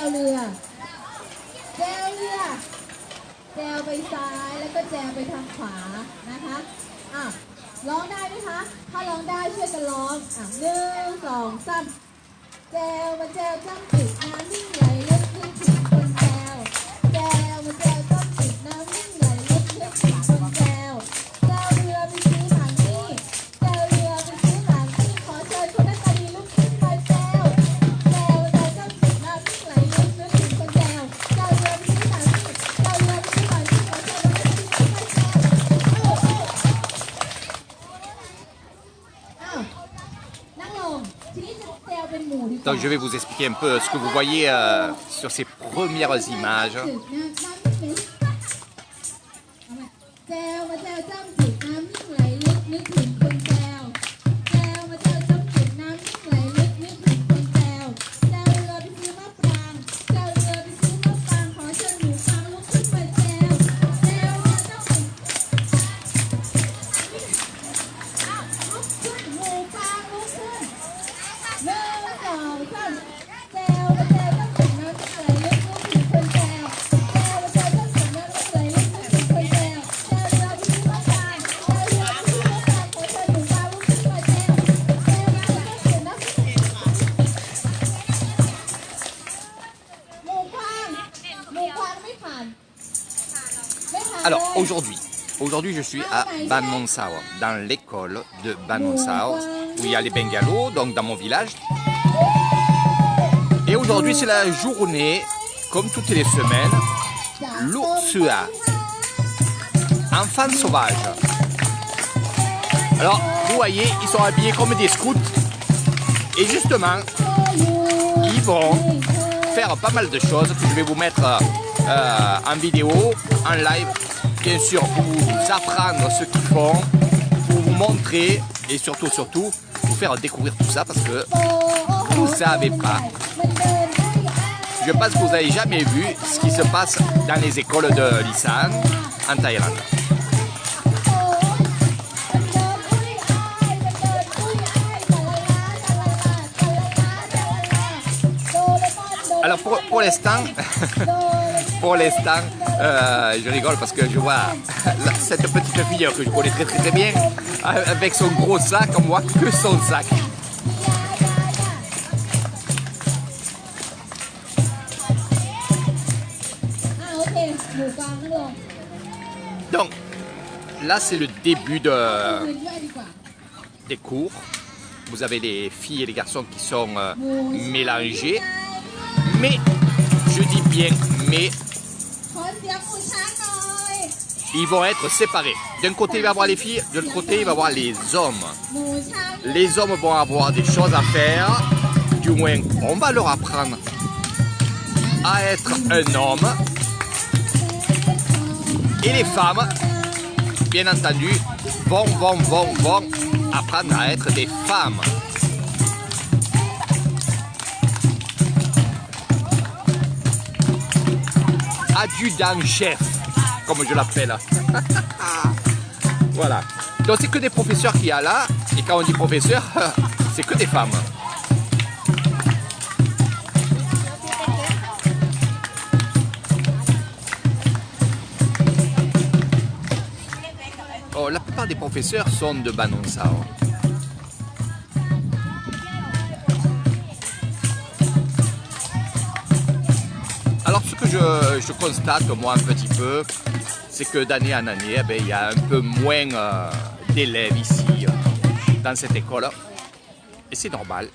วเรือแจวเรือแจวไปซ้ายแล้วก็แจวไปทางขวานะคะร้องได้ไหมคะถ้าร้องได้ช่วยกันร้อง1 2 3แจวมาแจวจ้ำติดน้ำนิ่งไหลลึกนึกถึงคนแจวแจวมาแจวจ้ำติดน้ำนิ่งไหลลึกนึกถึงคนแจวแจวเรือไปซื้อหนังนี่แจวเรือไปซื้อหนังนี่ขอเชิญคนหน้าตาดีลุกขึ้นไปแจวแจวมาแจวจ้ำติดน้ำนิ่งไหลลึกนึกถึงคนแจวแจวเรือไปซื้อหนังนี่แจวเรือไปซื้อหนังนี่ขอเชิญคนหน้าตาดีลุกขึ้นไปแจวนั่งลงทีนี้จะแจวเป็นหมู่ดีกว่า Donc je vais vous expliquer un peu ce que vous voyez sur ces premières images. แจวมาแจวจ้ำจิตน้ำนิ่งไหลลึกนึกถึงคนแจวแจวมาแจวจ้ำจิตน้ำนิ่งไหลลึกนึกถึงคนแจวแจวเรือไปซื้อมะปรางแจวเรือไปซื้อมะปรางขอเชิญหนูฟังลุกขึ้นมาแจวแจวมาจ้ำจิตลุกขึ้นหนูฟังลุกขึ้น1 2 3แจวมาแจวจ้ำจิตน้ำนิ่งไหลลึกนึกถึงคนแจวแจวมาแจวจ้ำจิตน้ำนิ่งไหลลึกนึกถึงคนแจวแจวเรือไปซื้อมะปรางแจวเรือไปซื้อมะปรางขอเชิญหนูฟังลุกขึ้นมาแจวแจวมาแจวจ้ำจิตน้ำหมูควางไม่ผ่านไม่ผ่าน Alors เลย aujourd'hui je suis à Ban Monsao, dans l'école de Ban Monsao, où il y a les bungalows, donc dans mon village. Et aujourd'hui c'est la journée, comme toutes les semaines, l'Ursua, enfant sauvage. Alors vous voyez, ils sont habillés comme des scouts, et justement, ils vont faire pas mal de choses que je vais vous mettre en vidéo, en live, bien sûr pour vous apprendre ce qu'ils font, pour vous montrer et surtout vous faire découvrir tout ça parce que vous ne savez pas. Je pense que vous n'avez jamais vu ce qui se passe dans les écoles de Lisan en Thaïlande. Alors pour l'instant, je rigole parce que je vois cette petite fille que je connais très bien avec son gros sac, moi que son sac. Donc là c'est le début des cours. Vous avez les filles et les garçons qui sont mélangés. Mais, je dis bien mais, ils vont être séparés. D'un côté il va y avoir les filles, de l'autre côté il va y avoir les hommes. Les hommes vont avoir des choses à faire, du moins on va leur apprendre à être un homme. Et les femmes, bien entendu, vont apprendre à être des femmes. Adjudant-chef, comme je l'appelle. Voilà. Donc c'est que des professeurs qu'il y a là, et quand on dit professeur, c'est que des femmes. Oh, la plupart des professeurs sont de Ban Monsao. Alors ce que je constate moi un petit peu, c'est que d'année en année, il y a un peu moins d'élèves ici, dans cette école. Et c'est normal.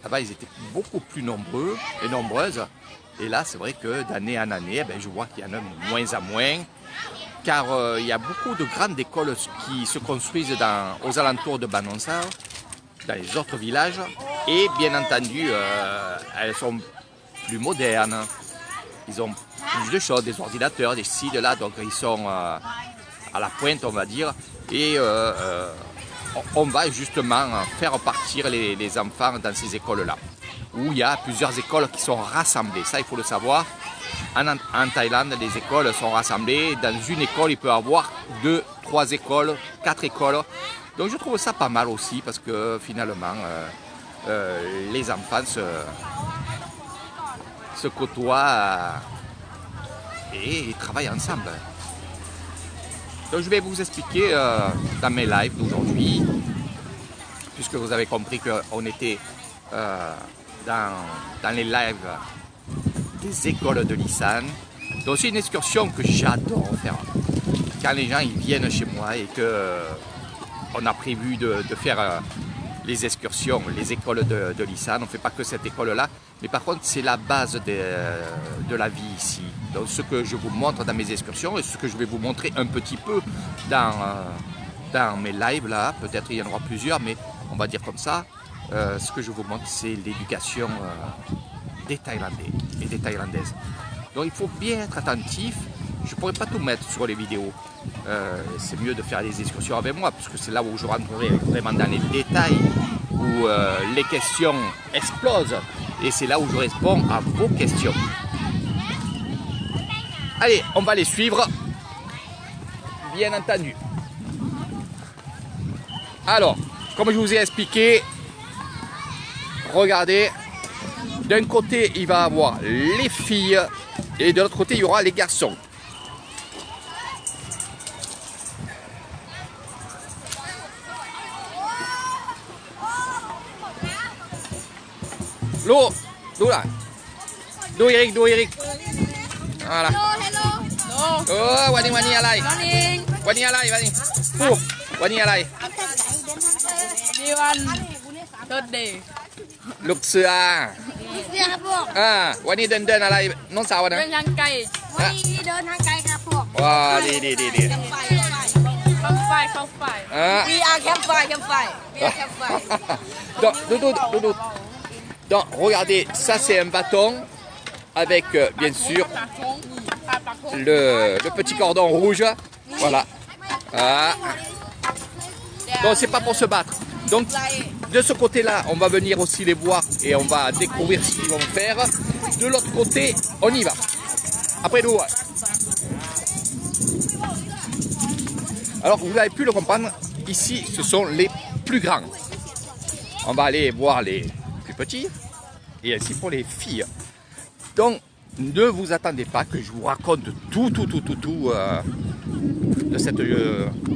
Là-bas, ils étaient beaucoup plus nombreux et nombreuses. Et là, c'est vrai que d'année en année, je vois qu'il y en a de moins en moins. Car il y a beaucoup de grandes écoles qui se construisent aux alentours de Ban Monsao, dans les autres villages. Et bien entendu, elles sont plus modernes. Ils ont plus de choses, des ordinateurs, des ci, de là. Donc ils sont à la pointe, on va dire. Et on va justement faire partir les enfants dans ces écoles-là. Où il y a plusieurs écoles qui sont rassemblées. Ça, il faut le savoir. En Thaïlande, les écoles sont rassemblées. Dans une école, il peut y avoir 2, 3 écoles, 4 écoles. Donc je trouve ça pas mal aussi parce que finalement, les enfants se côtoient et travaillent ensemble. Donc je vais vous expliquer dans mes lives d'aujourd'hui, puisque vous avez compris qu'on était dans les lives des écoles de l'ISAN. Donc c'est une excursion que j'adore faire. Quand les gens ils viennent chez moi et qu'on a prévu de faire les excursions, les écoles de l'ISAN, on ne fait pas que cette école-là, mais par contre c'est la base de la vie ici. Donc ce que je vous montre dans mes excursions et ce que je vais vous montrer un petit peu dans mes lives là, peut-être il y en aura plusieurs, mais on va dire comme ça, ce que je vous montre c'est l'éducation des Thaïlandais et des Thaïlandaises. Donc il faut bien être attentif. Je ne pourrais pas tout mettre sur les vidéos. C'est mieux de faire des excursions avec moi, parce que c'est là où je rentrerai vraiment dans les détails, où les questions explosent. Et c'est là où je réponds à vos questions. Allez, on va les suivre. Bien entendu. Alors, comme je vous ai expliqué, regardez. D'un côté, il va y avoir les filles et de l'autre côté, il y aura les garçons. L'eau, d'où là? D'où Eric, d'où Eric? Voilà. Hello. Oh, Wani Wani alai. Morning. Wani alai, Wani. Pour, Wani alai. New one. Third day. ลูกเสือ เสียครับพวก วันนี้เดินอะไรน้องสาวนะ เดินทางไกลวันนี้เดินทางไกลครับพวก ว้าดี เข้าไฟWe are campfire We are campfire Donc, regardez, ça c'est un bâton avec bien sûr le petit cordon rouge. Voilà. Donc c'est pas pour se battre. Donc de ce côté-là, on va venir aussi les voir et on va découvrir ce qu'ils vont faire. De l'autre côté, on y va. Après nous. Alors vous avez pu le comprendre, ici ce sont les plus grands. On va aller voir les plus petits et ainsi pour les filles. Donc ne vous attendez pas que je vous raconte tout de cette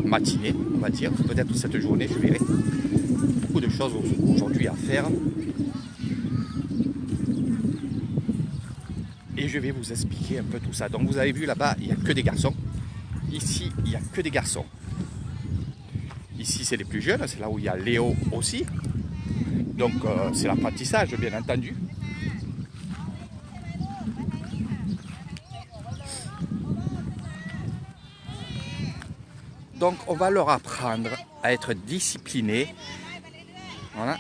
matinée, on va dire, peut-être cette journée, je verrai. Beaucoup de choses aujourd'hui à faire. Et je vais vous expliquer un peu tout ça. Donc vous avez vu là-bas, il n'y a que des garçons. Ici, il n'y a que des garçons. Ici, c'est les plus jeunes, c'est là où il y a Léo aussi. Donc c'est l'apprentissage, bien entendu. Donc on va leur apprendre à être disciplinés. Voilà.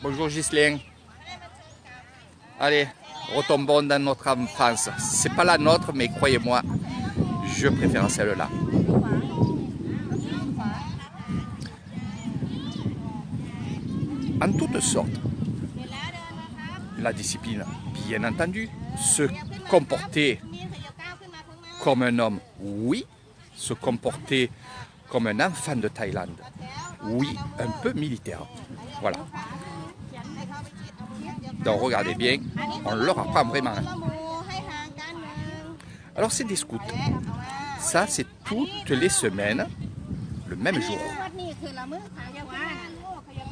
Bonjour Ghislaine. Allez, retombons dans notre enfance. C'est pas la nôtre, mais croyez-moi, je préfère celle-là. En toutes sortes. La discipline, bien entendu. Se comporter comme un homme, oui. Se comporter comme un enfant de Thaïlande, oui. Un peu militaire. Voilà. Donc regardez bien, on leur apprend vraiment. Alors c'est des scouts. Ça c'est toutes les semaines, le même jour.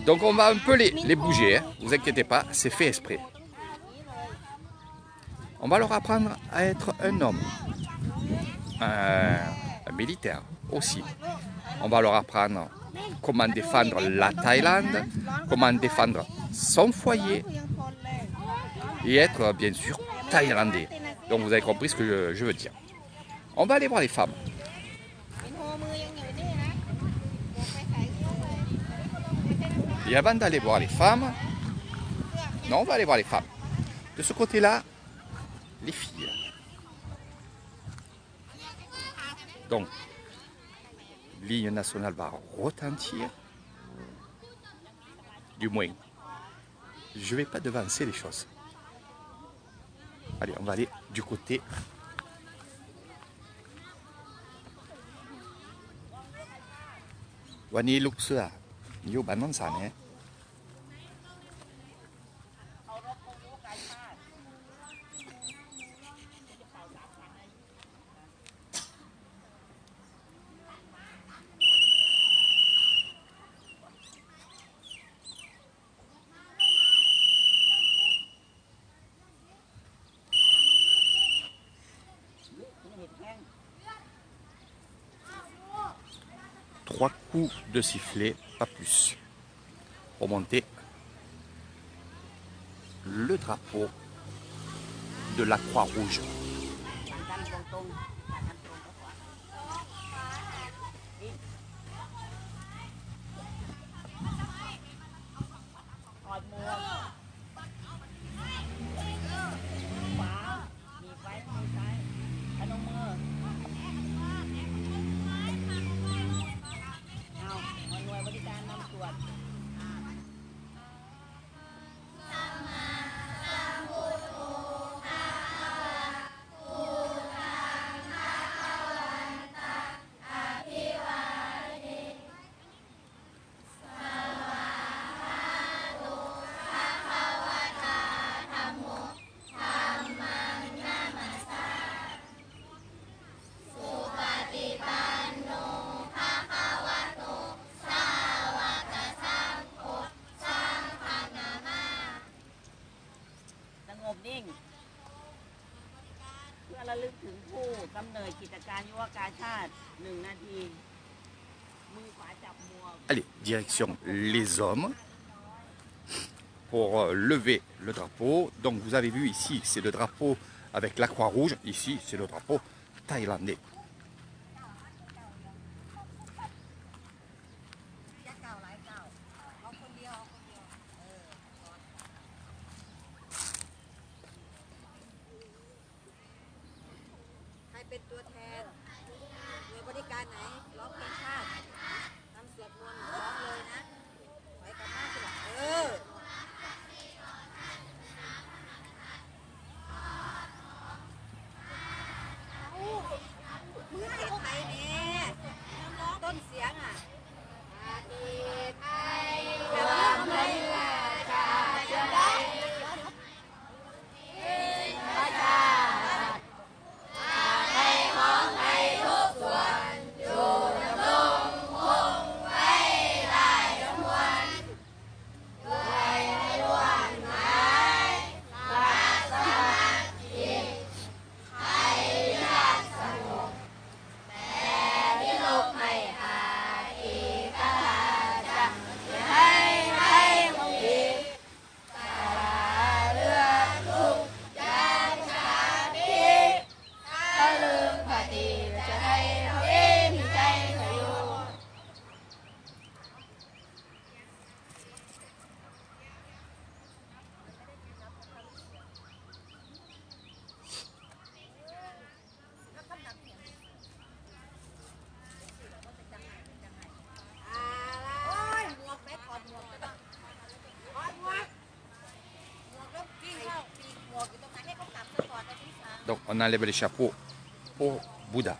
Donc on va un peu les bouger, hein. Vous inquiétez pas, c'est fait exprès. On va leur apprendre à être un homme, un militaire aussi. On va leur apprendre comment défendre la Thaïlande, comment défendre son foyer et être bien sûr thaïlandais. Donc vous avez compris ce que je veux dire. On va aller voir les femmes. Et avant d'aller voir les femmes, non, on va aller voir les femmes. De ce côté-là, les filles. Donc, l'hymne national va retentir. Du moins, je ne vais pas devancer les choses. Allez, on va aller du côté. Wani luxua, yo banon sa ne. Trois coups de sifflet, pas plus, pour monter le drapeau de la Croix-Rouge.นิ่งเพื่อระลึกถึงผู้กำเนิดกิจการยุวกาชาติ1 นาทีมือขวาจับมัว Allez, direction les hommes pour lever le drapeau. Donc vous avez vu ici, c'est le drapeau avec la Croix-Rouge. Ici, c'est le drapeau thaïlandais. Donc on enlève les chapeaux au Bouddha.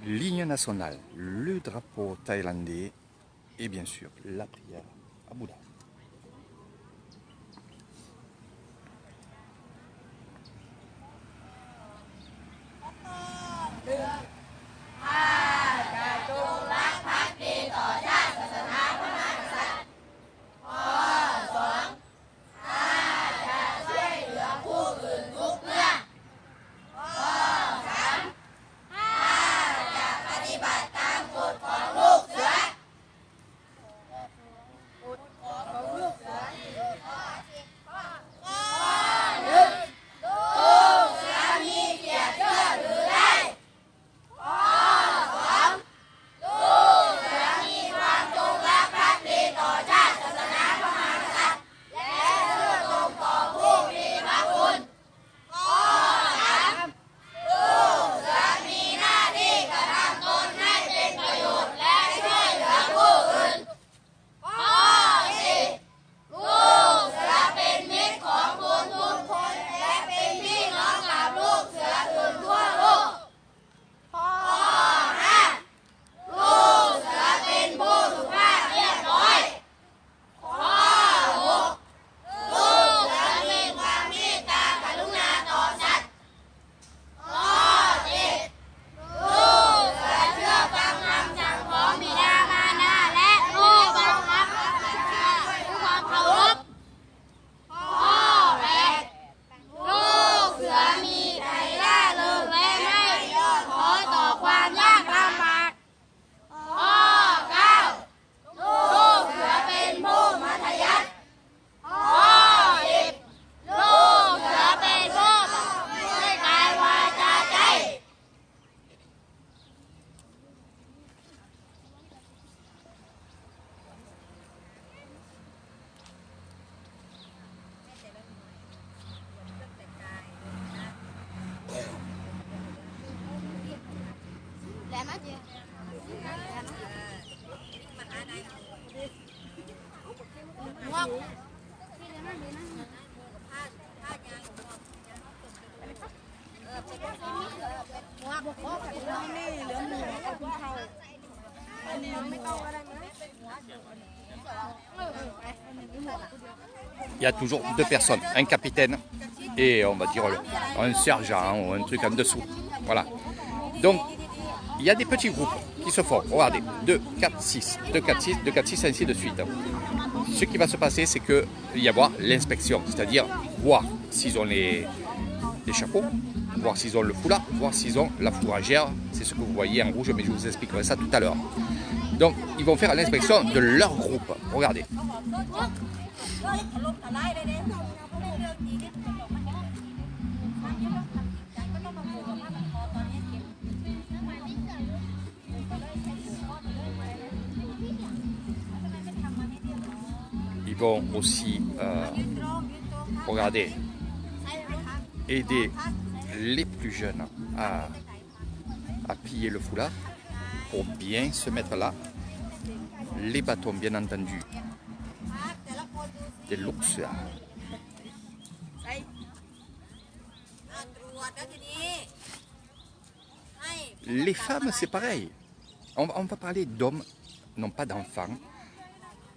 Ligne nationale, le drapeau thaïlandais et bien sûr la prière à Bouddha. Il y a toujours deux personnes, un capitaine et on va dire un sergent ou un truc en dessous. Voilà. Donc, il y a des petits groupes qui se forment. Regardez, 2, 4, 6, 2, 4, 6, 2, 4, 6, ainsi de suite. Ce qui va se passer, c'est qu'il va y avoir l'inspection, c'est-à-dire voir s'ils ont les chapeaux, voir s'ils ont le foulard, voir s'ils ont la fourragère. C'est ce que vous voyez en rouge, mais je vous expliquerai ça tout à l'heure. Donc, ils vont faire l'inspection de leur groupe. Regardez. Ils vont aussi, regardez, aider les plus jeunes à plier le foulard pour bien se mettre là. Les bâtons, bien entendu, des looks. Les femmes, c'est pareil. On va parler d'hommes, non pas d'enfants,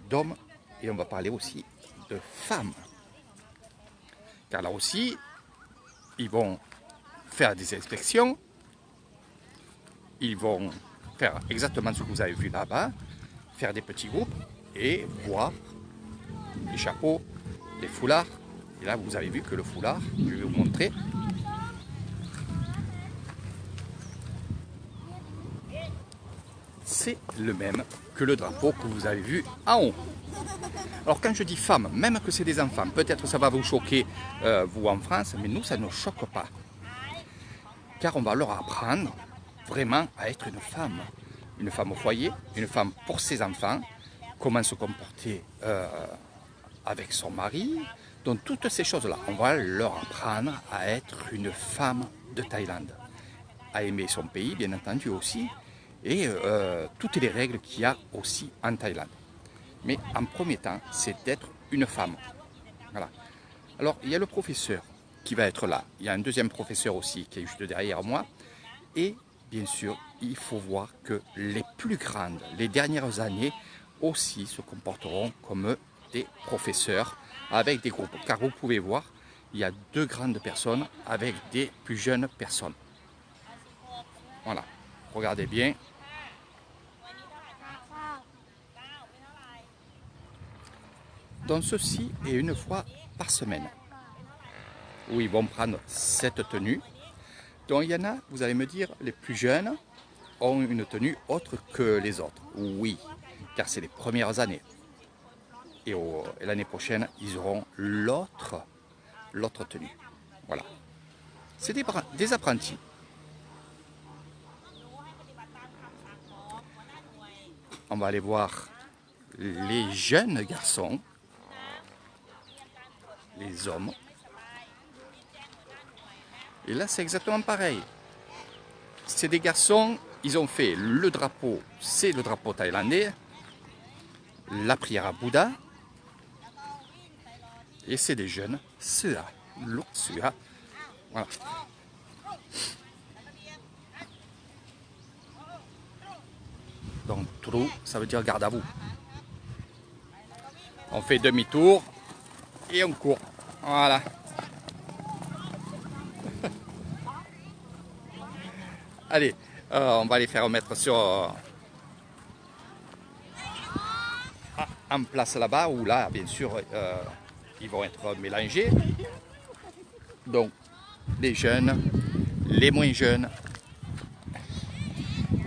d'hommes, et on va parler aussi de femmes. Car là aussi, ils vont faire des inspections, ils vont faire exactement ce que vous avez vu là-bas, faire des petits groupes et voir les chapeaux, les foulards. Et là, vous avez vu que le foulard, je vais vous montrer. C'est le même que le drapeau que vous avez vu en haut. Alors quand je dis femmes, même que c'est des enfants, peut-être ça va vous choquer, vous en France, mais nous, ça ne nous choque pas. Car on va leur apprendre vraiment à être une femme au foyer, une femme pour ses enfants, comment se comporter avec son mari, donc toutes ces choses-là, on va leur apprendre à être une femme de Thaïlande, à aimer son pays, bien entendu aussi, et toutes les règles qu'il y a aussi en Thaïlande. Mais en premier temps, c'est d'être une femme. Voilà. Alors, il y a le professeur qui va être là. Il y a un deuxième professeur aussi qui est juste derrière moi. Et bien sûr, il faut voir que les plus grandes, les dernières années, aussi se comporteront comme des professeurs avec des groupes. Car vous pouvez voir, il y a deux grandes personnes avec des plus jeunes personnes. Voilà. Regardez bien. Donc ceci est une fois par semaine où ils vont prendre cette tenue. Donc il y en a, vous allez me dire, les plus jeunes ont une tenue autre que les autres. Oui, car c'est les premières années. Et l'année prochaine, ils auront l'autre tenue. Voilà. C'est des apprentis. On va aller voir les jeunes garçons. Les hommes. Et là, c'est exactement pareil. C'est des garçons, ils ont fait le drapeau, c'est le drapeau thaïlandais, la prière à Bouddha. Et c'est des jeunes, ceux-là, ceux-là. Voilà. Donc, trou, ça veut dire garde à vous. On fait demi-tour et on court. Voilà. Allez, on va les faire mettre sur en place là-bas, où là, bien sûr, ils vont être mélangés. Donc, les jeunes, les moins jeunes,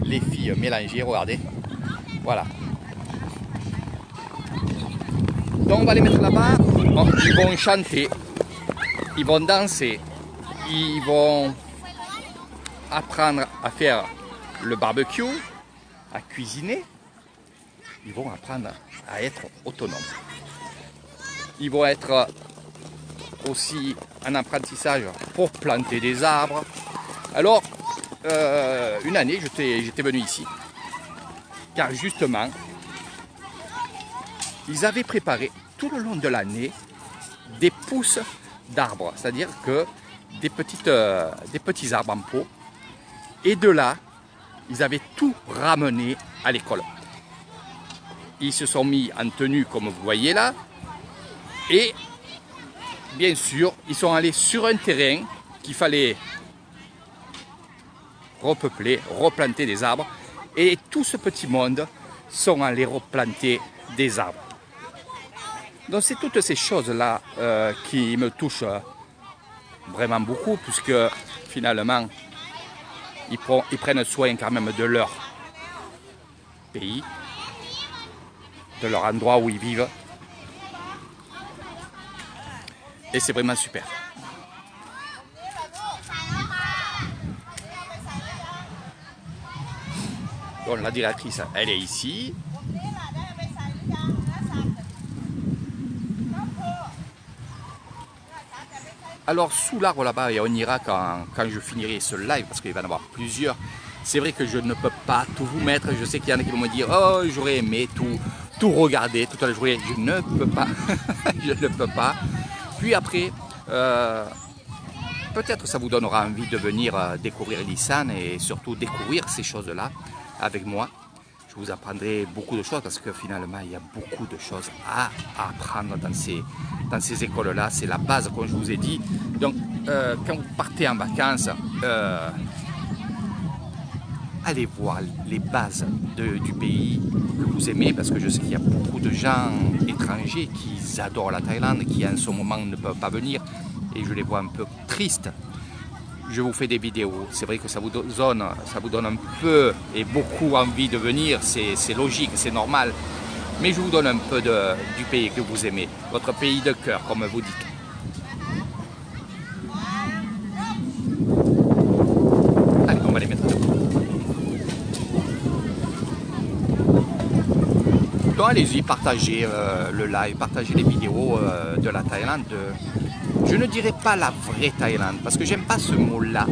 les filles mélangées, regardez. Voilà. Donc, on va les mettre là-bas. Ils vont chanter, ils vont danser, ils vont apprendre à faire le barbecue, à cuisiner. Ils vont apprendre à être autonomes. Ils vont être aussi en apprentissage pour planter des arbres. Alors, une année, j'étais venu ici. Car justement, ils avaient préparé tout le long de l'année des pousses d'arbres. C'est-à-dire que des petits arbres en pot. Et de là, ils avaient tout ramené à l'école. Ils se sont mis en tenue comme vous voyez là. Et bien sûr, ils sont allés sur un terrain qu'il fallait repeupler, replanter des arbres. Et tout ce petit monde sont allés replanter des arbres. Donc c'est toutes ces choses-là qui me touchent vraiment beaucoup, puisque finalement, ils prennent soin quand même de leur pays, de leur endroit où ils vivent. Et c'est vraiment super. Bon, la directrice, elle est ici. Alors, sous l'arbre là-bas, et on ira quand je finirai ce live, parce qu'il va y en avoir plusieurs. C'est vrai que je ne peux pas tout vous mettre. Je sais qu'il y en a qui vont me dire « Oh, j'aurais aimé tout regarder toute la journée. » Je ne peux pas. Je ne peux pas. Puis après, peut-être ça vous donnera envie de venir découvrir l'Isan et surtout découvrir ces choses-là avec moi. Je vous apprendrai beaucoup de choses parce que finalement, il y a beaucoup de choses à apprendre dans ces écoles-là. C'est la base, comme je vous ai dit. Donc, quand vous partez en vacances, allez voir les bases du pays que vous aimez, parce que je sais qu'il y a beaucoup de gens étrangers qui adorent la Thaïlande, qui en ce moment ne peuvent pas venir, et je les vois un peu tristes. Je vous fais des vidéos, c'est vrai que ça vous donne un peu et beaucoup envie de venir, c'est logique, c'est normal, mais je vous donne un peu du pays que vous aimez, votre pays de cœur, comme vous dites. Allez, on va les mettre debout. Donc allez-y, partagez le live, partagez les vidéos de la Thaïlande. Je ne dirais pas la vraie Thaïlande, parce que j'aime pas ce mot-là.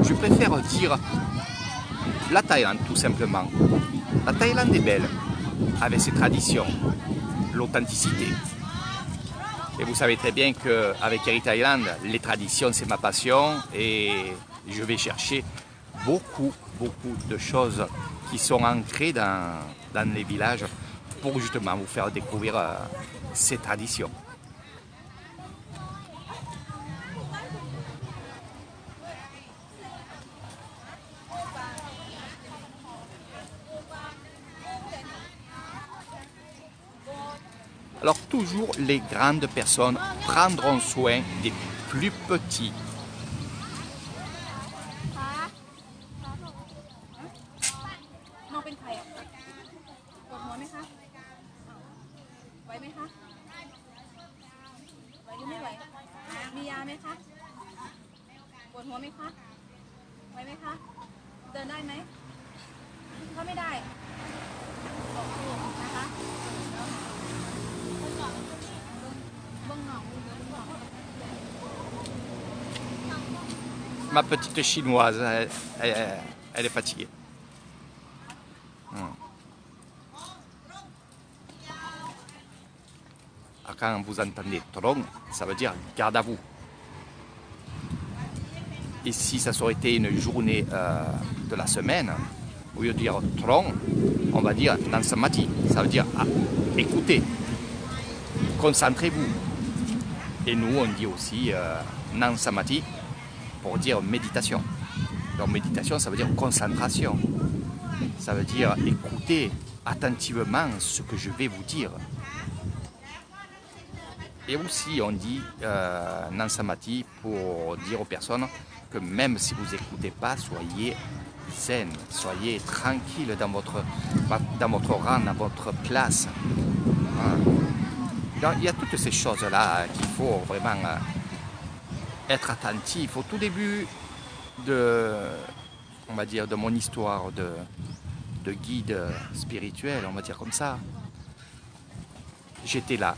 Je préfère dire la Thaïlande, tout simplement. La Thaïlande est belle, avec ses traditions, l'authenticité. Et vous savez très bien qu'avec Eri Thaïlande, les traditions, c'est ma passion, et je vais chercher beaucoup de choses qui sont ancrées dans les villages pour justement vous faire découvrir ces traditions. Alors toujours les grandes personnes prendront soin des plus petits. Ma petite chinoise, elle est fatiguée. Quand vous entendez trong, ça veut dire garde à vous. Et si ça aurait été une journée de la semaine, au lieu de dire trong, on va dire nansamati. Ça veut dire écoutez, concentrez-vous. Et nous, on dit aussi nansamati pour dire méditation. Donc méditation, ça veut dire concentration. Ça veut dire écouter attentivement ce que je vais vous dire. Et aussi, on dit nansamati pour dire aux personnes que même si vous n'écoutez pas, soyez zen, soyez tranquille dans votre rang, dans votre classe. Donc, il y a toutes ces choses-là qu'il faut vraiment être attentif. Au tout début on va dire, de mon histoire de guide spirituel, on va dire comme ça, j'étais là.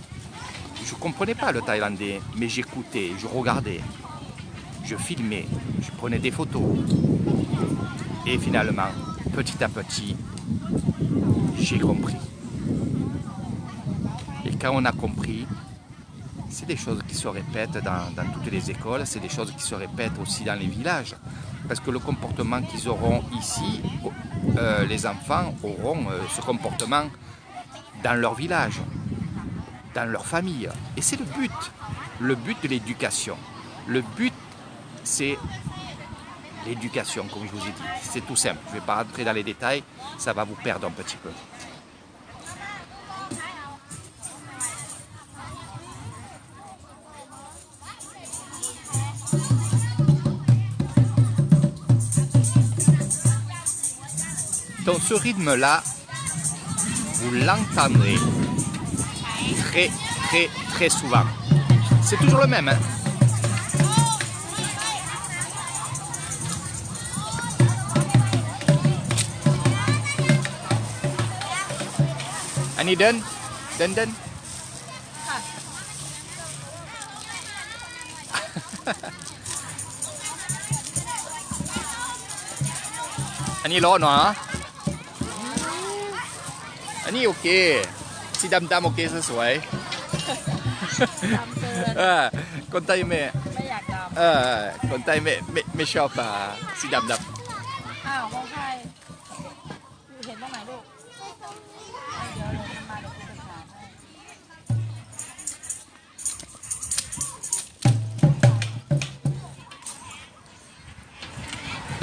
Je ne comprenais pas le thaïlandais, mais j'écoutais, je regardais. je filmais, je prenais des photos. Et finalement, petit à petit, j'ai compris. Et quand on a compris, c'est des choses qui se répètent dans toutes les écoles, c'est des choses qui se répètent aussi dans les villages. Parce que le comportement qu'ils auront ici, les enfants auront ce comportement dans leur village, dans leur famille. Et c'est le but de l'éducation. Le but, c'est l'éducation, comme je vous ai dit. C'est tout simple. Je ne vais pas rentrer dans les détails, ça va vous perdre un petit peu. Donc ce rythme-là, vous l'entendrez très souvent. C'est toujours le même. Hein. Annie done? Done? Annie lo no?อันนี้โอเคสีดำโอเคสวยๆคนไทยไม่อยากดำคนไทยไม่ชอบสีดำอ้าวของใครเห็นตรงไหนลูกเดี๋ยวมาเดี๋ยวคุณจะถามให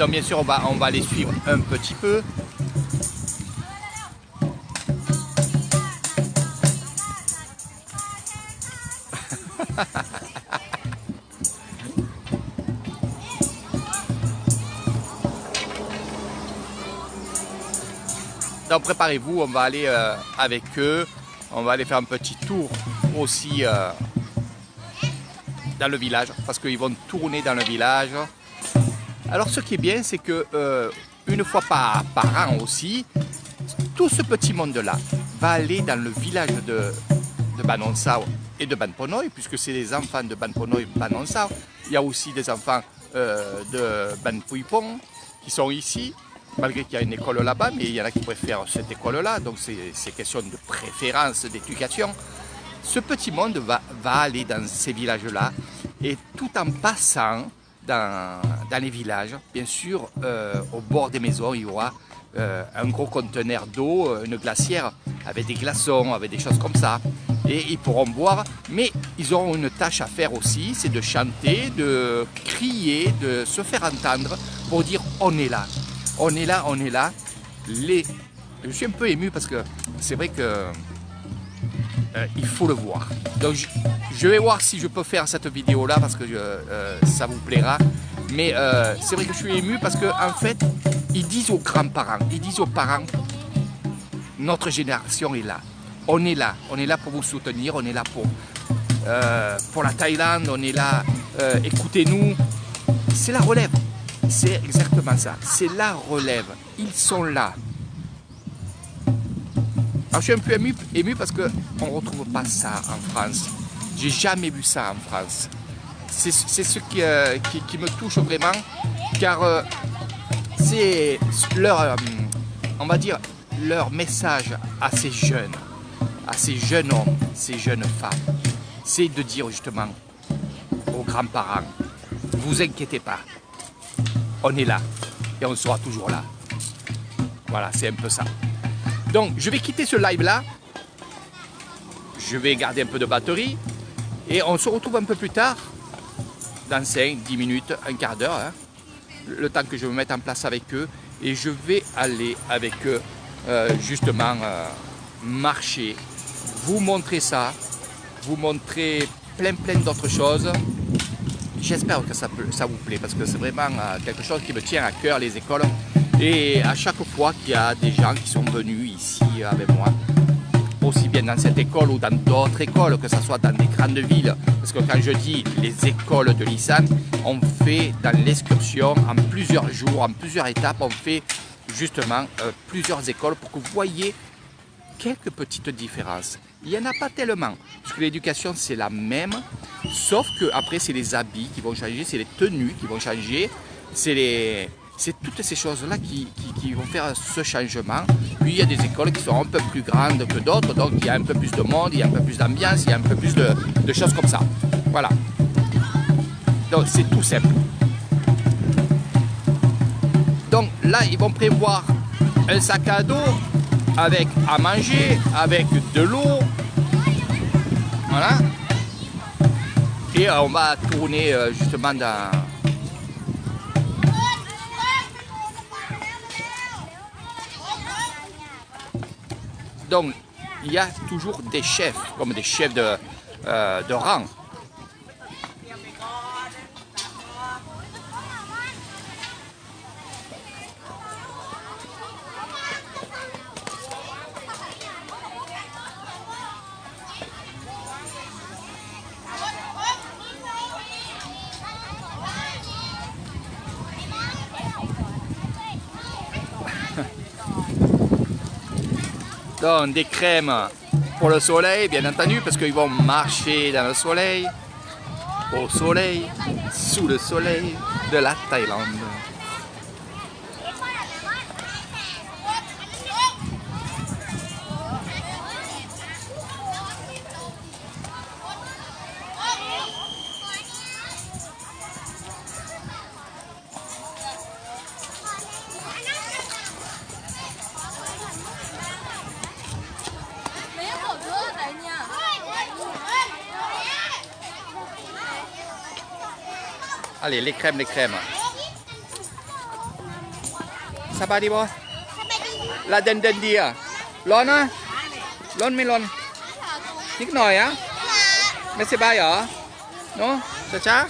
้ Donc bien sûr on va les suivre un petit peu. Donc préparez-vous, on va aller avec eux, on va aller faire un petit tour aussi dans le village, parce qu'ils vont tourner dans le village. Alors ce qui est bien, c'est que une fois par an aussi, tout ce petit monde-là va aller dans le village de Banonsao et de Banponoy, puisque c'est les enfants de Banponoy et Banonsao. Il y a aussi des enfants de Banpuipong qui sont ici, malgré qu'il y a une école là-bas, mais il y en a qui préfèrent cette école-là, donc c'est question de préférence d'éducation. Ce petit monde va aller dans ces villages-là, et tout en passant dans les villages, bien sûr, au bord des maisons, il y aura un gros conteneur d'eau, une glacière, avec des glaçons, avec des choses comme ça. Et ils pourront boire, mais ils auront une tâche à faire aussi, c'est de chanter, de crier, de se faire entendre pour dire on est là. On est là, on est là. Je suis un peu ému parce que c'est vrai que il faut le voir. Donc je vais voir si je peux faire cette vidéo là parce que ça vous plaira. Mais c'est vrai que je suis ému parce que en fait, ils disent aux grands-parents, ils disent aux parents, notre génération est là. On est là pour vous soutenir, on est là pour la Thaïlande, on est là, écoutez-nous. C'est la relève. C'est exactement ça, c'est la relève, ils sont là. Alors je suis un peu ému parce qu'on ne retrouve pas ça en France. J'ai jamais vu ça en France. C'est ce qui me touche vraiment, car c'est leur, on va dire, leur message à ces jeunes hommes, ces jeunes femmes. C'est de dire justement aux grands-parents, vous inquiétez pas. On est là et on sera toujours là. Voilà, c'est un peu ça. Donc, je vais quitter ce live-là. Je vais garder un peu de batterie. Et on se retrouve un peu plus tard, dans 5, 10 minutes, un quart d'heure. Hein, le temps que je me mette en place avec eux. Et je vais aller avec eux, justement, marcher. Vous montrer ça. Vous montrer plein d'autres choses. J'espère que ça vous plaît parce que c'est vraiment quelque chose qui me tient à cœur, les écoles. Et à chaque fois qu'il y a des gens qui sont venus ici avec moi, aussi bien dans cette école ou dans d'autres écoles, que ce soit dans des grandes villes, parce que quand je dis les écoles de l'ISAN, on fait dans l'excursion en plusieurs jours, en plusieurs étapes, on fait justement plusieurs écoles pour que vous voyez quelques petites différences. Il n'y en a pas tellement. Parce que l'éducation, c'est la même. Sauf que après c'est les habits qui vont changer, c'est les tenues qui vont changer. C'est toutes ces choses-là qui vont faire ce changement. Puis il y a des écoles qui sont un peu plus grandes que d'autres. Donc il y a un peu plus de monde, il y a un peu plus d'ambiance, il y a un peu plus de choses comme ça. Voilà. Donc c'est tout simple. Donc là, ils vont prévoir un sac à dos avec à manger, avec de l'eau. Voilà. Et on va tourner justement dans... Donc, il y a toujours des chefs, comme des chefs de rang. Donc des crèmes pour le soleil, bien entendu, parce qu'ils vont marcher dans le soleil, au soleil, sous le soleil de la Thaïlande. Allez, les crèmes, les crèmes. Ça va, dis-moi? La den den dia. ร้อนนะร้อนไม่ร้อนนิดหน่อยอะไม่สบายเหรอเนาะช้าๆ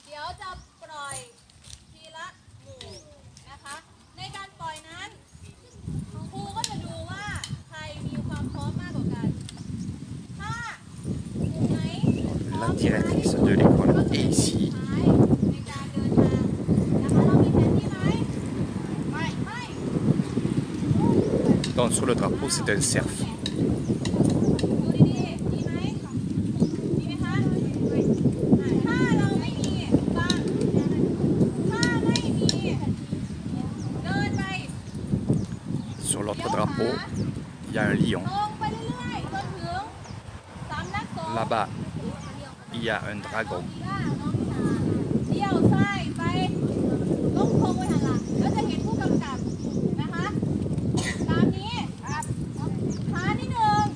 เดี๋ยวจะปล่อยทีละหมู่นะคะ ในการปล่อยนั้นครูก็จะดูว่าใครมีความพร้อมมากกว่ากัน ถ้าหมู่ไหนพร้อ La ม directrice de l'école est ici. ในการเดินทางนะคะเรามีแผนที่ไหมไม่ Donc sur le drapeau, c'est un cerf. ดูดีๆดีไหมดีไหมคะถ้าเราไม่มีฟังถ้าไม่มีเดินไป Sur l'autre drapeau, il y a un lion. ตรงไปเรื่อยๆจนถึงสำนักสงฆ์ Là-bas, il y a un dragon. เลี้ยวซ้ายไปลงโค้งไว้หันหลังแล้วจะเห็นผู้กำกับนะคะตามนี้ขาที่หนึ่ง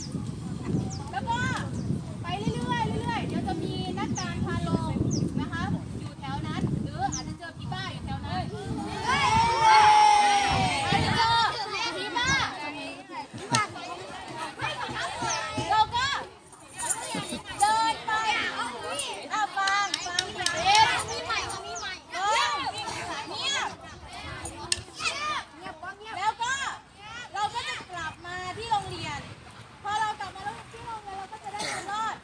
แล้วก็ไปเรื่อยๆเรื่อยๆเดี๋ยวจะมีนักการพาลงนะคะอยู่แถวนั้นหรืออาจจะเจอผีบ้าอยู่แถวนั้นอาจจะเจอผีบ้าเราก็เดินไปฟังเงียบแล้วก็เราก็จะกลับมาที่โรงเรียน พอเรากลับมาที่โรงเรียนเราก็จะได้รอด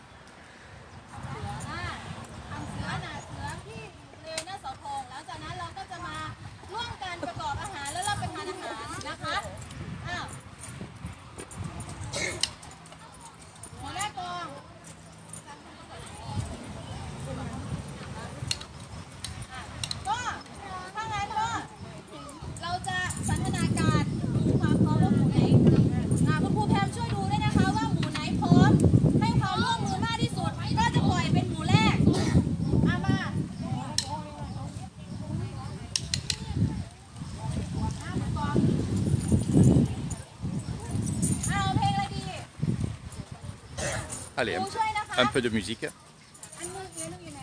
ทำเสือหนาเสือที่เรียนหน้าเสาธงแล้วจากนั้นเราก็จะมาร่วมกันประกอบอาหารแล้วรับประทานอาหารนะคะหัวหน้ากอง ก็ถ้างั้นก็เราจะสันทนาการดูความพร้อมว่าหมู่ไหนคุณครูแพมช่วยดูด้วยนะคะว่าหมู่ไหนพร้อมให้ความร่วมมือมากที่สุดก็จะปล่อยเป็นหมู่แรกมาเอาเพลงอะไรดี Allez, ครูช่วยนะคะ un peu de musique. อันมือเรียนอยู่ไหน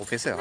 professeur.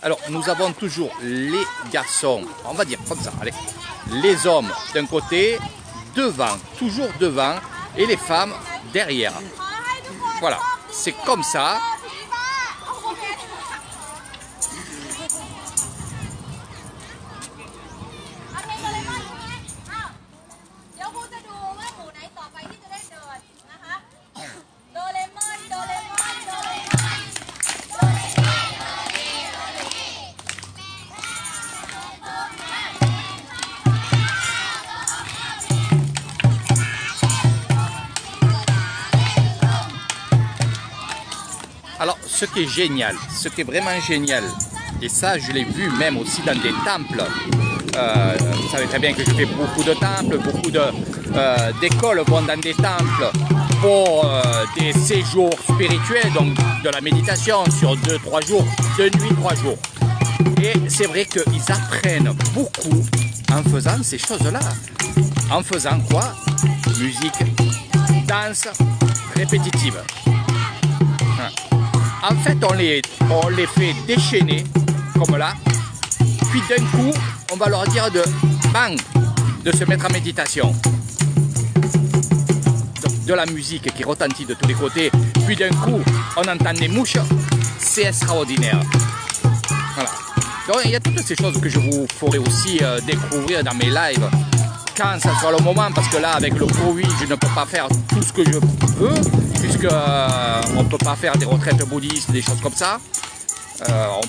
Alors, nous avons toujours les garçons, on va dire comme ça, allez, les hommes d'un côté, devant, toujours devant, et les femmes derrière. Voilà, c'est comme ça. Alors, ce qui est génial, ce qui est vraiment génial, et ça je l'ai vu même aussi dans des temples, vous savez très bien que je fais beaucoup de temples, beaucoup d'écoles vont dans des temples pour des séjours spirituels, donc de la méditation sur 2-3 jours, 2 nuits, 3 jours. Et c'est vrai qu'ils apprennent beaucoup en faisant ces choses-là. En faisant quoi? Musique, danse, répétitive. En fait, on les fait déchaîner, comme là, puis d'un coup, on va leur dire de bang, de se mettre en méditation. Donc, de la musique qui retentit de tous les côtés, puis d'un coup, on entend des mouches, c'est extraordinaire. Voilà. Donc, il y a toutes ces choses que je vous ferai aussi découvrir dans mes lives, quand ça sera le moment, parce que là, avec le Covid, je ne peux pas faire tout ce que je veux, puisque on ne peut pas faire des retraites bouddhistes, des choses comme ça. On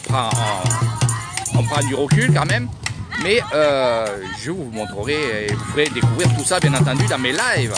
prend du recul quand même, mais je vous montrerai et vous ferai découvrir tout ça, bien entendu, dans mes lives.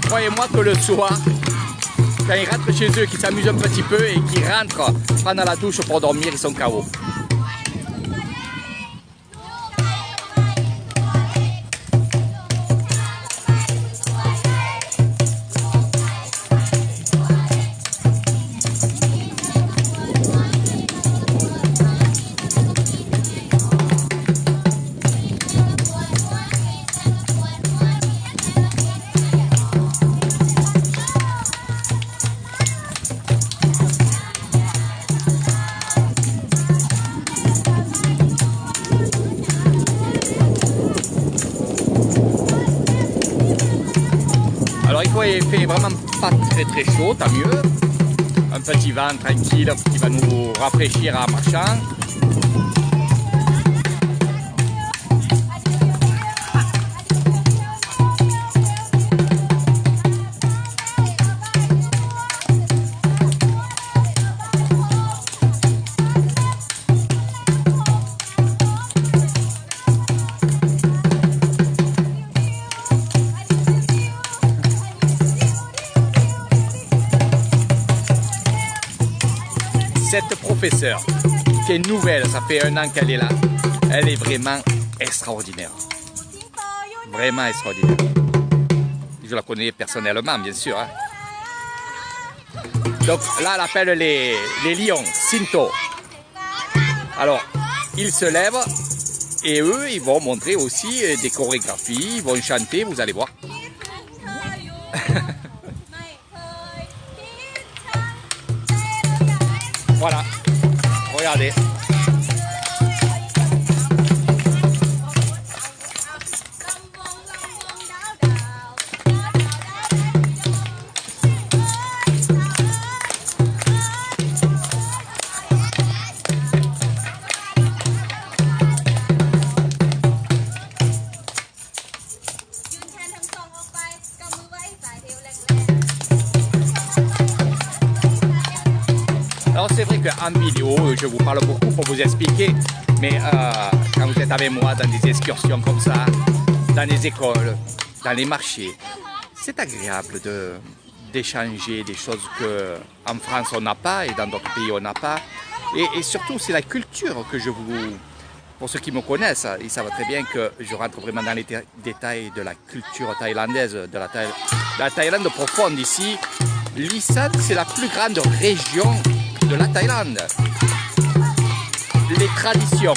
Croyez-moi que le soir, quand ils rentrent chez eux, qu'ils s'amusent un petit peu et qu'ils rentrent prendre la douche pour dormir, ils sont KO. Alors il fait vraiment pas très chaud, tant mieux. Un petit vent tranquille qui va nous rafraîchir en marchant. Cette professeure, qui est nouvelle, ça fait 1 an qu'elle est là, elle est vraiment extraordinaire. Vraiment extraordinaire. Je la connais personnellement, bien sûr. Hein. Donc là, elle appelle les lions, Sinto. Alors, ils se lèvent et eux, ils vont montrer aussi des chorégraphies, ils vont chanter, vous allez voir. Regardez. Alors c'est vrai qu'en vidéo, je vous parle beaucoup pour vous expliquer, mais quand vous êtes avec moi dans des excursions comme ça, dans les écoles, dans les marchés, c'est agréable d'échanger des choses qu'en France on n'a pas et dans d'autres pays on n'a pas. Et surtout c'est la culture que je vous... Pour ceux qui me connaissent, ils savent très bien que je rentre vraiment dans les détails de la culture thaïlandaise, de la Thaïlande profonde ici. L'Isan, c'est la plus grande région de la Thaïlande. Les traditions,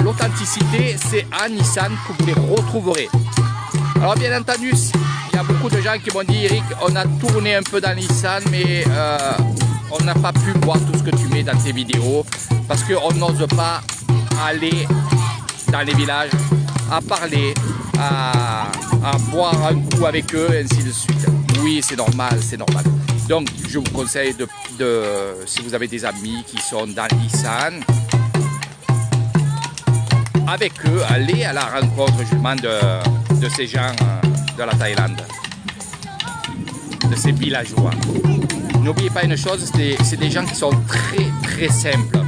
l'authenticité, c'est en Isan que vous les retrouverez. Alors bien entendu, il y a beaucoup de gens qui m'ont dit, Eric, on a tourné un peu dans l'Isan, mais on n'a pas pu voir tout ce que tu mets dans tes vidéos, parce qu'on n'ose pas aller dans les villages, à parler, à boire un coup avec eux, et ainsi de suite. Oui, c'est normal, c'est normal. Donc, je vous conseille si vous avez des amis qui sont dans l'Isan, avec eux, allez à la rencontre justement de ces gens de la Thaïlande, de ces villageois. N'oubliez pas une chose, c'est des gens qui sont très très simples.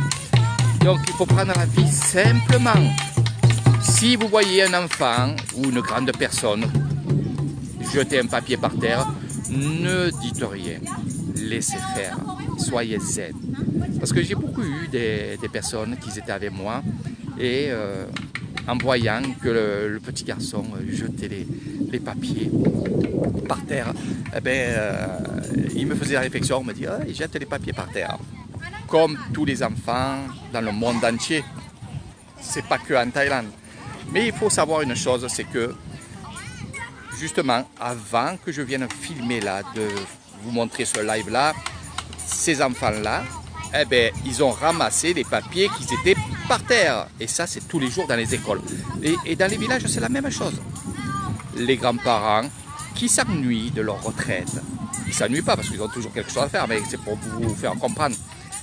Donc, il faut prendre la vie simplement. Si vous voyez un enfant ou une grande personne jeter un papier par terre, ne dites rien, laissez faire, soyez zen. Parce que j'ai beaucoup eu des personnes qui étaient avec moi et en voyant que le petit garçon jetait les papiers par terre, eh il me faisait la réflexion, il me dit ah, il jette les papiers par terre. Comme tous les enfants dans le monde entier, c'est pas que en Thaïlande. Mais il faut savoir une chose, c'est que justement, avant que je vienne filmer là, de vous montrer ce live-là, ces enfants-là, ils ont ramassé les papiers qui étaient par terre. Et ça, c'est tous les jours dans les écoles. Et dans les villages, c'est la même chose. Les grands-parents qui s'ennuient de leur retraite, ils ne s'ennuient pas parce qu'ils ont toujours quelque chose à faire, mais c'est pour vous faire comprendre.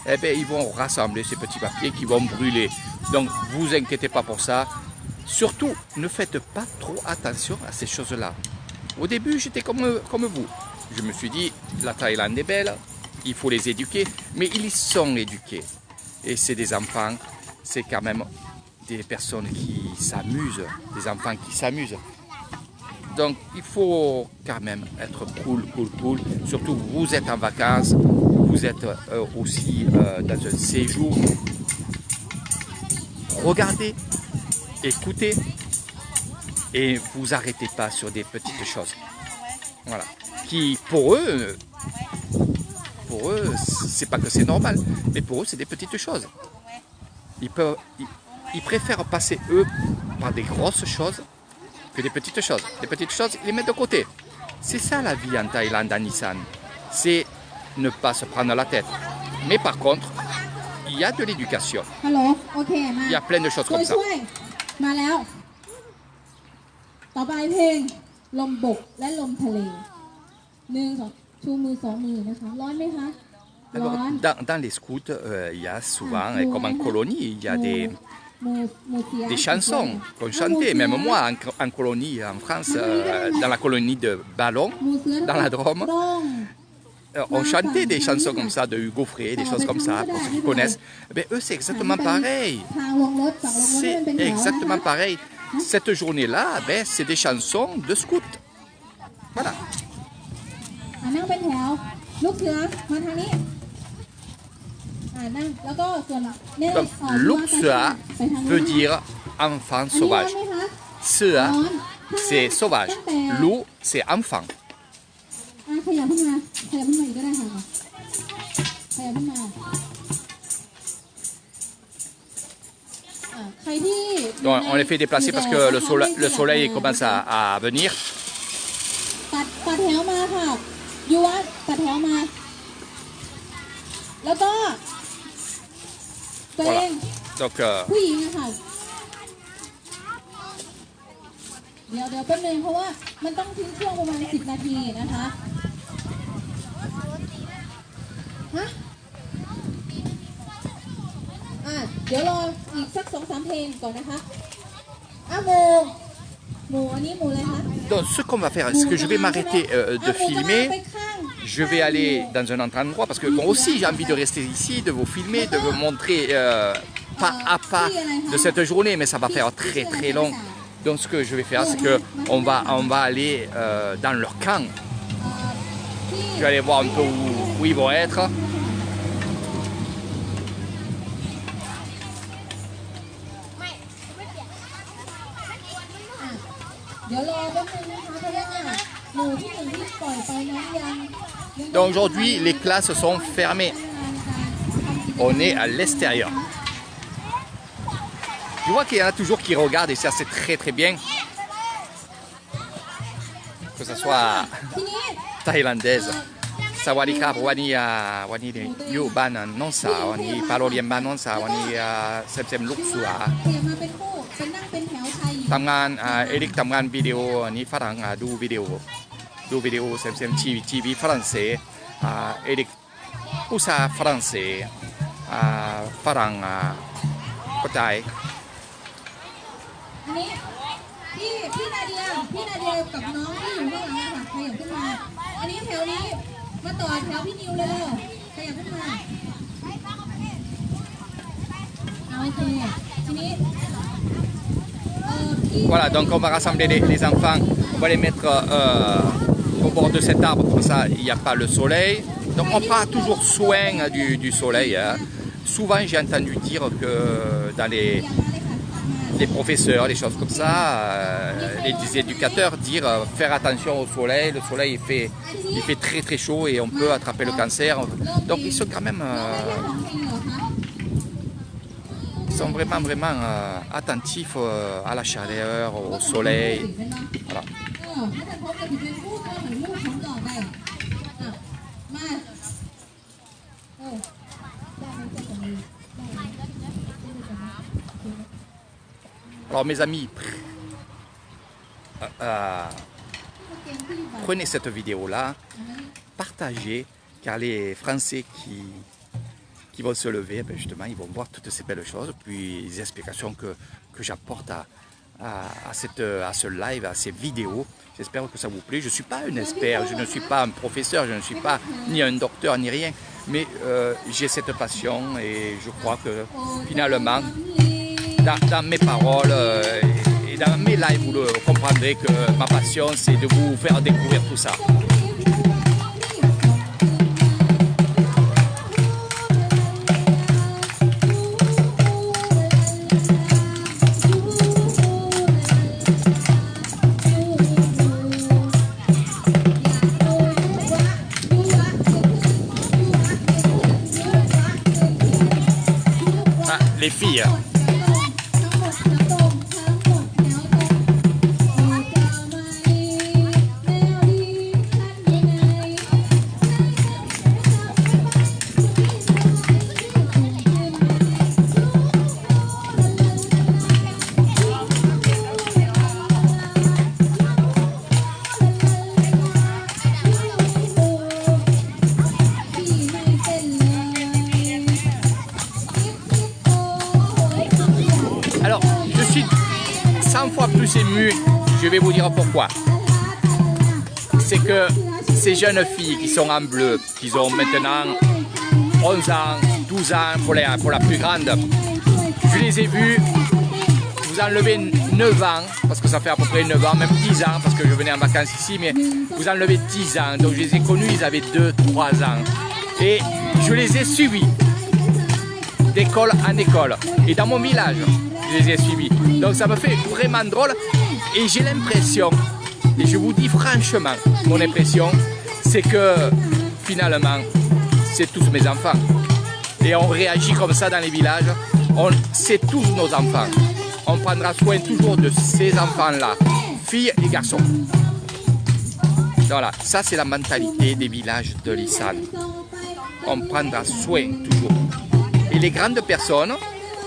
Ils vont rassembler ces petits papiers qui vont brûler. Donc, vous inquiétez pas pour ça. Surtout, ne faites pas trop attention à ces choses-là. Au début, j'étais comme vous. Je me suis dit, la Thaïlande est belle, il faut les éduquer. Mais ils sont éduqués. Et c'est des enfants, c'est quand même des personnes qui s'amusent, des enfants qui s'amusent. Donc, il faut quand même être cool. Surtout, vous êtes en vacances, vous êtes aussi dans un séjour. Regardez, écoutez et vous arrêtez pas sur des petites choses. Voilà. Qui, pour eux, c'est pas que c'est normal, mais pour eux, c'est des petites choses. Ils préfèrent passer, eux, par des grosses choses que des petites choses. Les petites choses, ils les mettent de côté. C'est ça la vie en Thaïlande, en Isan. C'est ne pas se prendre la tête. Mais par contre, il y a de l'éducation. Il y a plein de choses comme ça. มาแล้ว ต่อไปเพลงลมบกและลมทะเล1 2ชูมือ2มือนะคะร้อนไหมคะ Alors, dans les scouts, il y a souvent, comme en colonie, il y a des chansons qu'on chantait. Même moi, en colonie, en France, dans la colonie de Ballon, dans la Drôme, on chantait des chansons comme ça de Hugo Frey, des choses comme ça, pour ceux qui connaissent. Mais eux, c'est exactement pareil. C'est exactement pareil. Cette journée-là, c'est des chansons de scouts. Voilà. นั่งเป็นแถวลูกเสือมาทางนี้นั่งแล้วก็ส่วนเนี่ย Donc, Luxua veut dire enfant sauvage. Sea, c'est sauvage. Loup, c'est enfant. ขยับขึ้นมาอีกก็ได้ค่ะขยับขึ้นมาใครที่ Donc, on les fait déplacer parce que le soleil commence à venir. ตัดแถวมาค่ะยูวะตัดแถวมาแล้วก็ ตัวเอง Donc, ผู้หญิงอะค่ะเดี๋ยวแป๊บนึงเพราะว่ามันต้องทิ้งช่วงประมาณ10 นาทีนะคะฮะเดี๋ยวรออีกสัก 2-3 เพลงก่อนนะคะหมูอันนี้หมูอะไรคะ donc, ce qu'on va faire, c'est que je vais m'arrêter de filmer. Je vais aller dans un autre endroit parce que moi aussi j'ai envie de rester ici, de vous filmer, de vous montrer pas à pas de cette journée, mais ça va faire très très long. Donc ce que je vais faire, c'est que on va aller dans leur camp. Je vais aller voir un peu où ils vont être. เดี๋ยวรอแป๊บนึงนะคะเพราะว่าหมูที่1ที่ปล่อยไปนั้นยัง Donc aujourd'hui, les classes sont fermées. On est à l'extérieur. Je vois qu'il y en a toujours qui regardent et ça c'est très très bien. Que ce soit ทีนี้ thaïlandaise. Sawadikap, wani yu ban non sa, wani palolien ban non sa, wani sem luxua. เปลี่ยนมาเป็นคู่เป็นนั่งเป็นแถวชายหญิง ทำงานเอริกทำงานวิดีโออันนี้ฝรั่งดูวิดีโอเซมทีวีฝรั่งเศสเอริกภาษาฝรั่งเศสฝรั่งเข้าใจ อันนี้พี่นาเดียกับน้องที่อยู่ข้างหลังอะค่ะขยับขึ้นมา อันนี้แถวนี้มาต่อแถวพี่นิวเลยขยับขึ้นมาโอเคทีนี้Voilà, donc on va rassembler les enfants, on va les mettre au bord de cet arbre, comme ça il n'y a pas le soleil. Donc on prend toujours soin du soleil. Hein. Souvent j'ai entendu dire que dans les professeurs, les choses comme ça, les éducateurs dire faire attention au soleil. Le soleil il fait très très chaud et on peut attraper le cancer. Donc ils sont quand même... Ils sont vraiment attentifs à la chaleur, au soleil. Voilà. Alors mes amis, prenez cette vidéo-là, partagez, car les Français qui vont se lever, ben justement, ils vont voir toutes ces belles choses, puis les explications que j'apporte à ce live, à ces vidéos. J'espère que ça vous plaît. Je ne suis pas un expert, je ne suis pas un professeur, je ne suis pas ni un docteur, ni rien, mais j'ai cette passion et je crois que finalement, dans mes paroles et dans mes lives, vous comprendrez que ma passion, c'est de vous faire découvrir tout ça. Les filles. Alors, je suis 100 fois plus ému, je vais vous dire pourquoi. C'est que ces jeunes filles qui sont en bleu, qui ont maintenant 11 ans, 12 ans pour la plus grande, je les ai vues vous enlever 9 ans, parce que ça fait à peu près 9 ans, même 10 ans, parce que je venais en vacances ici, mais vous enlevez 10 ans. Donc je les ai connus, ils avaient 2-3 ans. Et je les ai suivis d'école en école. Et dans mon village, je les ai suivis. Donc ça me fait vraiment drôle. Et j'ai l'impression, et je vous dis franchement, mon impression, c'est que finalement, c'est tous mes enfants. Et on réagit comme ça dans les villages. C'est tous nos enfants. On prendra soin toujours de ces enfants-là, filles et garçons. Voilà, ça c'est la mentalité des villages de l'Isan. On prendra soin toujours. et les grandes personnes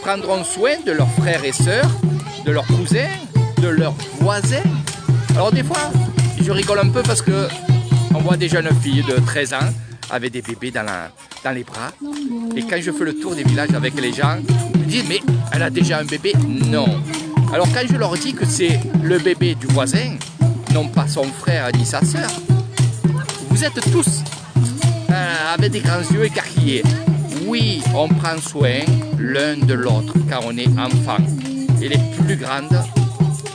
prendront soin de leurs frères et sœurs, de leurs cousins, de leurs voisins. Alors des fois, je rigole un peu parce que on voit des jeunes filles de 13 ans avec des bébés dans les bras. Et quand je fais le tour des villages avec les gens, ils me disent mais elle a déjà un bébé? Non. Alors quand je leur dis que c'est le bébé du voisin, non pas son frère ni sa sœur, vous êtes tous avec des grands yeux écarquillés. Oui, on prend soin l'un de l'autre quand on est enfant. Et les plus grandes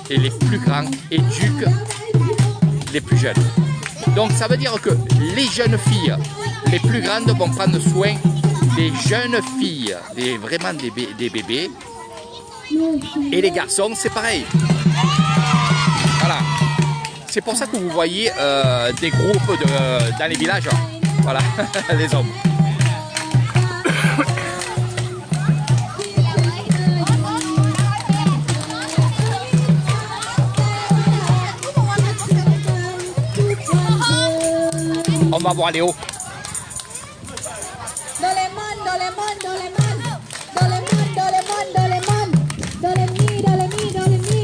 et les plus grands éduquent les plus jeunes. Donc ça veut dire que les jeunes filles, les plus grandes vont prendre soin des jeunes filles, vraiment des bébés. Et les garçons, c'est pareil. Voilà. C'est pour ça que vous voyez des groupes dans les villages. Voilà, les hommes. On va voir Léo. Doraemon, Doraemon, Doraemon, Doraemon, Doraemon, Doraemon, Doremi, Doremi, Doremi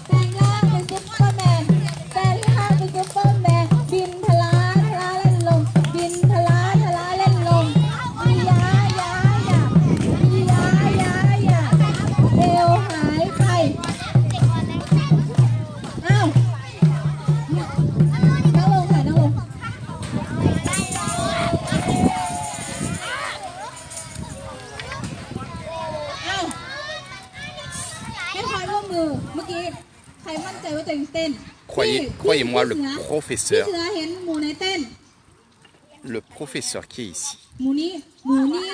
แปลงร่างเป็นซุปเปอร์แมนแปลงร่างเป็นซุปเปอร์แมนบินทะลาทะลาเล่นลมบินทะลาทะลาเล่นลมมียายายามียายายาเอวหายไปอ้าวนั่งลงค่ะนั่งลง ให้ความร่วมมือเมื่อกี้ใครมั่นใจว่าตัวเองเต้น Croyez-moi, le พี่ professeur, เสือเห็นหมูในเต้น le professeur qui est ici, หมูนี้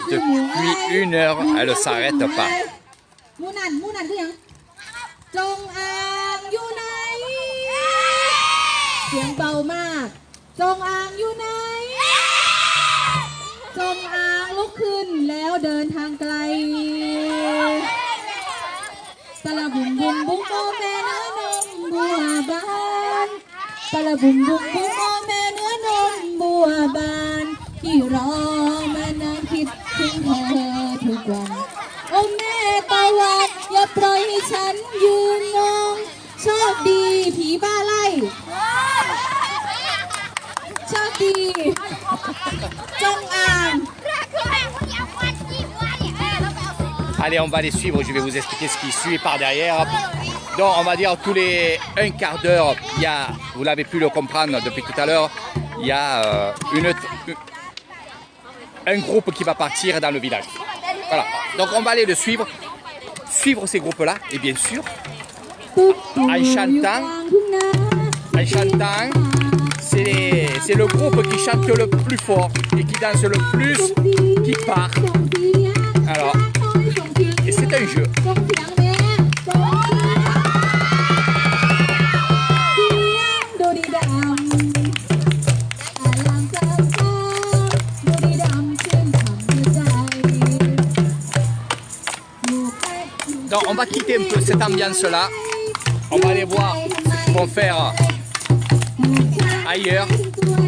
คือหมูอะไร depuis 1 heure, elle ne s'arrête pas. หมูนั่นคือยังจงอางอยู่ไหนเสียงเบามากจงอางอยู่ไหนจงอางลุกขึ้นแล้วเดินทางไกลตะละบุ่มบุ่มบุ่มโมแม่เนื้อนมบัวบานตะละบุ่มบุ่มบุ่มโมแม่เนื้อนมบัวบานที่รอมานานคิดถึงเธอทุกวันโอ้แม่ตะวันอย่าปล่อยให้ฉันยืนมองโชคดีผีบ้าไล่โชคดีจงอาง Allez, on va les suivre, je vais vous expliquer ce qui suit par derrière. Donc, on va dire tous les un quart d'heure, il y a, vous l'avez pu le comprendre depuis tout à l'heure, il y a un groupe qui va partir dans le village. Voilà, donc on va aller le suivre ces groupes-là, et bien sûr, en chantant, c'est le groupe qui chante le plus fort et qui danse le plus qui part. Alors, et c'est un jeu. Donc on va quitter un peu cette ambiance-là. On va aller voir ce qu'ils vont faire ailleurs.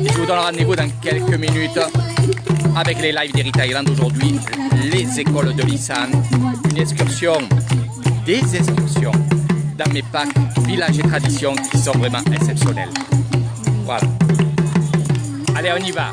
Je vous donne rendez-vous dans quelques minutes avec les lives d'Heri Thaïlande aujourd'hui, les écoles de Lisan, une excursion, des excursions dans mes packs villages et traditions qui sont vraiment exceptionnels. Voilà. Allez, on y va.